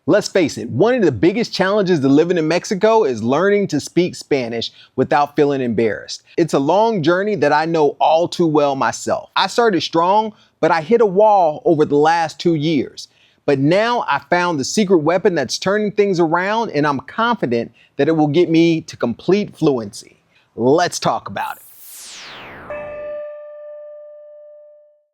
Let's face it, one of the biggest challenges to living in Mexico is learning to speak Spanish without feeling embarrassed. It's a long journey that I know all too well myself. I started strong, but I hit a wall over the last 2 years. But now I found the secret weapon that's turning things around, and I'm confident that it will get me to complete fluency. Let's talk about it.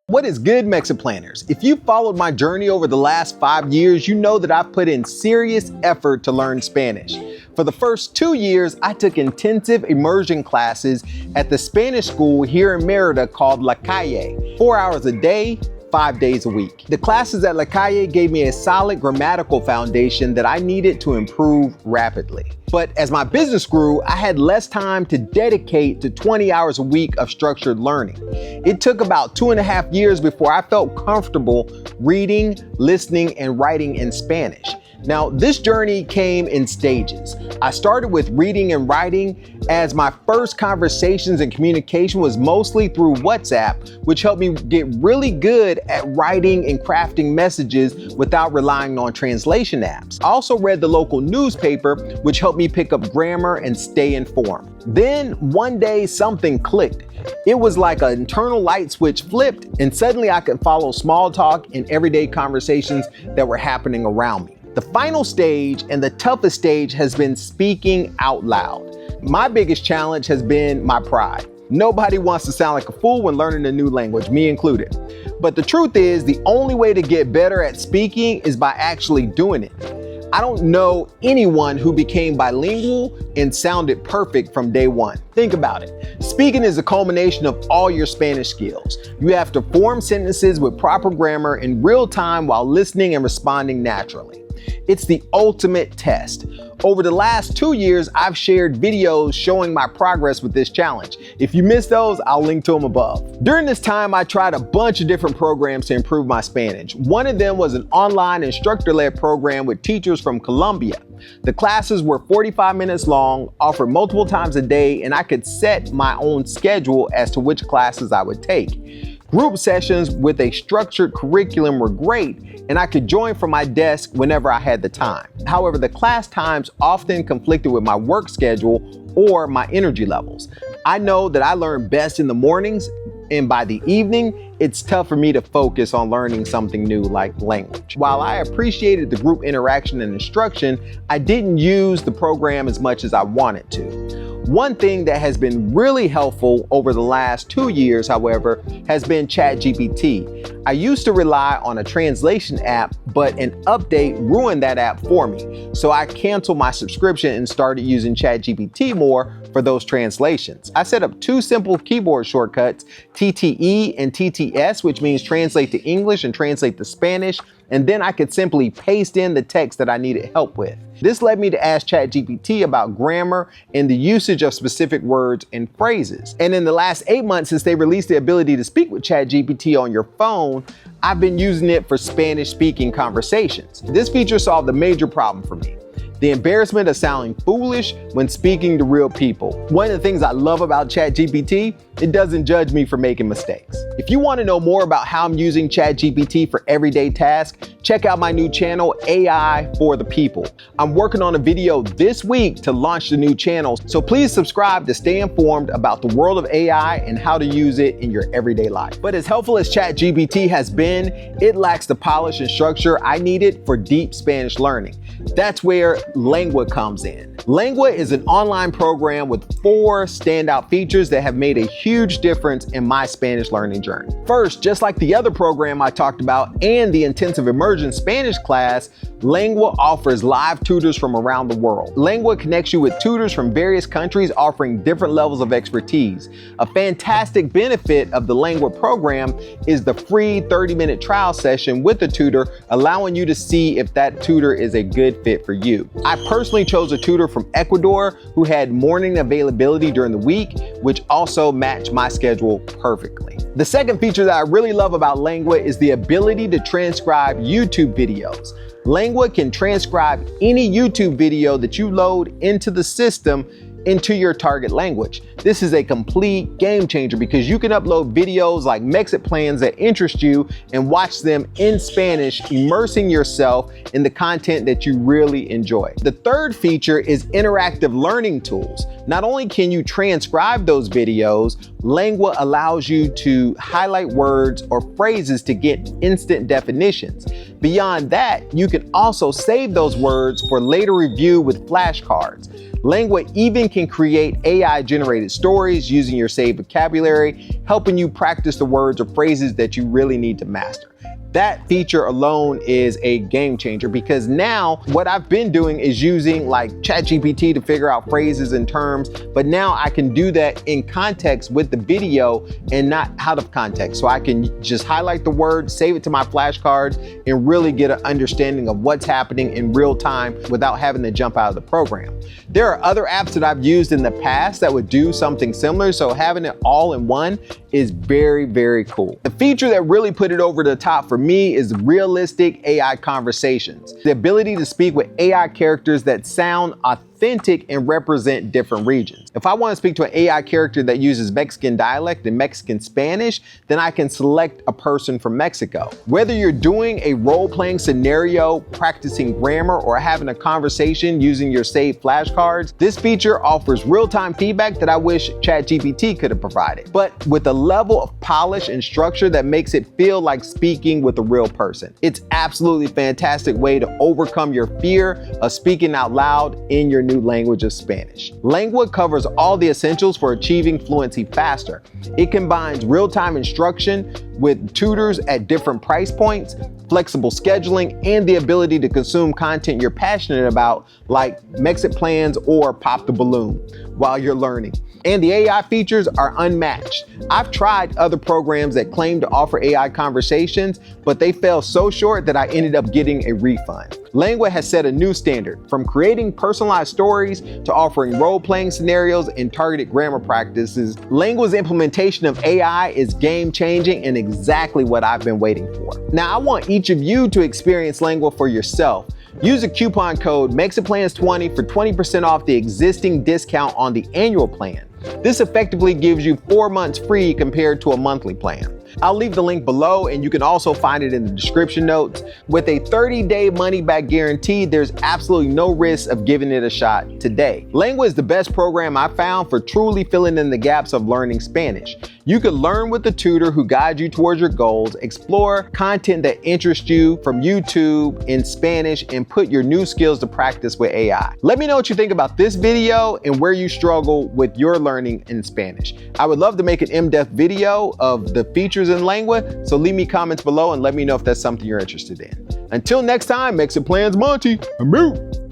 What is good, MexitPlanners? If you followed my journey over the last 5 years, you know that I've put in serious effort to learn Spanish. For the first 2 years, I took intensive immersion classes at the Spanish school here in Merida called La Calle, 4 hours a day, 5 days a week. The classes at La Calle gave me a solid grammatical foundation that I needed to improve rapidly. But as my business grew, I had less time to dedicate to 20 hours a week of structured learning. It took about 2.5 years before I felt comfortable reading, listening, and writing in Spanish. Now, this journey came in stages. I started with reading and writing, as my first conversations and communication was mostly through WhatsApp, which helped me get really good at writing and crafting messages without relying on translation apps. I also read the local newspaper, which helped me pick up grammar and stay informed. Then one day something clicked. It was like an internal light switch flipped, and suddenly I could follow small talk and everyday conversations that were happening around me. The final stage and the toughest stage has been speaking out loud. My biggest challenge has been my pride. Nobody wants to sound like a fool when learning a new language, me included. But the truth is, the only way to get better at speaking is by actually doing it. I don't know anyone who became bilingual and sounded perfect from day one. Think about it. Speaking is a culmination of all your Spanish skills. You have to form sentences with proper grammar in real time while listening and responding naturally. It's the ultimate test. Over the last 2 years, I've shared videos showing my progress with this challenge. If you missed those, I'll link to them above. During this time, I tried a bunch of different programs to improve my Spanish. One of them was an online instructor-led program with teachers from Colombia. The classes were 45 minutes long, offered multiple times a day, and I could set my own schedule as to which classes I would take. Group sessions with a structured curriculum were great, and I could join from my desk whenever I had the time. However, the class times often conflicted with my work schedule or my energy levels. I know that I learn best in the mornings, and by the evening, it's tough for me to focus on learning something new like language. While I appreciated the group interaction and instruction, I didn't use the program as much as I wanted to. One thing that has been really helpful over the last 2 years, however, has been ChatGPT. I used to rely on a translation app, but an update ruined that app for me. So I canceled my subscription and started using ChatGPT more for those translations. I set up 2 simple keyboard shortcuts, TTE and TTS, which means translate to English and translate to Spanish, and then I could simply paste in the text that I needed help with. This led me to ask ChatGPT about grammar and the usage of specific words and phrases. And in the last 8 months, since they released the ability to speak with ChatGPT on your phone, I've been using it for Spanish-speaking conversations. This feature solved a major problem for me: the embarrassment of sounding foolish when speaking to real people. One of the things I love about ChatGPT, it doesn't judge me for making mistakes. If you want to know more about how I'm using ChatGPT for everyday tasks, check out my new channel, AI for the People. I'm working on a video this week to launch the new channel, so please subscribe to stay informed about the world of AI and how to use it in your everyday life. But as helpful as ChatGPT has been, it lacks the polish and structure I needed for deep Spanish learning. That's where Langua comes in. Langua is an online program with 4 standout features that have made a huge difference in my Spanish learning journey. First, just like the other program I talked about and the intensive immersion Spanish class, Langua offers live tutors from around the world. Langua connects you with tutors from various countries offering different levels of expertise. A fantastic benefit of the Langua program is the free 30-minute trial session with a tutor, allowing you to see if that tutor is a good fit for you. I personally chose a tutor from Ecuador who had morning availability during the week, which also matched my schedule perfectly. The second feature that I really love about Langua is the ability to transcribe YouTube videos. Langua can transcribe any YouTube video that you load into the system into your target language. This is a complete game changer because you can upload videos like MexitPlans that interest you and watch them in Spanish, immersing yourself in the content that you really enjoy. The third feature is interactive learning tools. Not only can you transcribe those videos, Langua allows you to highlight words or phrases to get instant definitions. Beyond that, you can also save those words for later review with flashcards. Langua even can create AI-generated stories using your saved vocabulary, helping you practice the words or phrases that you really need to master. That feature alone is a game changer because now what I've been doing is using like ChatGPT to figure out phrases and terms, but now I can do that in context with the video and not out of context. So I can just highlight the word, save it to my flashcards, and really get an understanding of what's happening in real time without having to jump out of the program. There are other apps that I've used in the past that would do something similar, so having it all in one is very, very cool. The feature that really put it over the top for me is realistic AI conversations. The ability to speak with AI characters that sound authentic and represent different regions. If I want to speak to an AI character that uses Mexican dialect and Mexican Spanish, then I can select a person from Mexico. Whether you're doing a role-playing scenario, practicing grammar, or having a conversation using your saved flashcards, this feature offers real-time feedback that I wish ChatGPT could have provided, but with a level of polish and structure that makes it feel like speaking with a real person. It's absolutely fantastic way to overcome your fear of speaking out loud in your new language of Spanish. Langua covers all the essentials for achieving fluency faster. It combines real-time instruction with tutors at different price points, flexible scheduling, and the ability to consume content you're passionate about, like MexitPlans or Pop the Balloon, while you're learning. And the AI features are unmatched. I've tried other programs that claim to offer AI conversations, but they fell so short that I ended up getting a refund. Langua has set a new standard, from creating personalized stories to offering role-playing scenarios and targeted grammar practices. Langua's implementation of AI is game-changing and exactly what I've been waiting for. Now, I want each of you to experience Langua for yourself. Use the coupon code MexitPlans20 for 20% off the existing discount on the annual plan. This effectively gives you 4 months free compared to a monthly plan. I'll leave the link below, and you can also find it in the description notes. With a 30-day money-back guarantee, there's absolutely no risk of giving it a shot today. Langua is the best program I found for truly filling in the gaps of learning Spanish. You can learn with a tutor who guides you towards your goals, explore content that interests you from YouTube in Spanish, and put your new skills to practice with AI. Let me know what you think about this video and where you struggle with your learning in Spanish. I would love to make an in-depth video of the features in Langua, so leave me comments below and let me know if that's something you're interested in. Until next time, MexitPlans Monty, I'm out.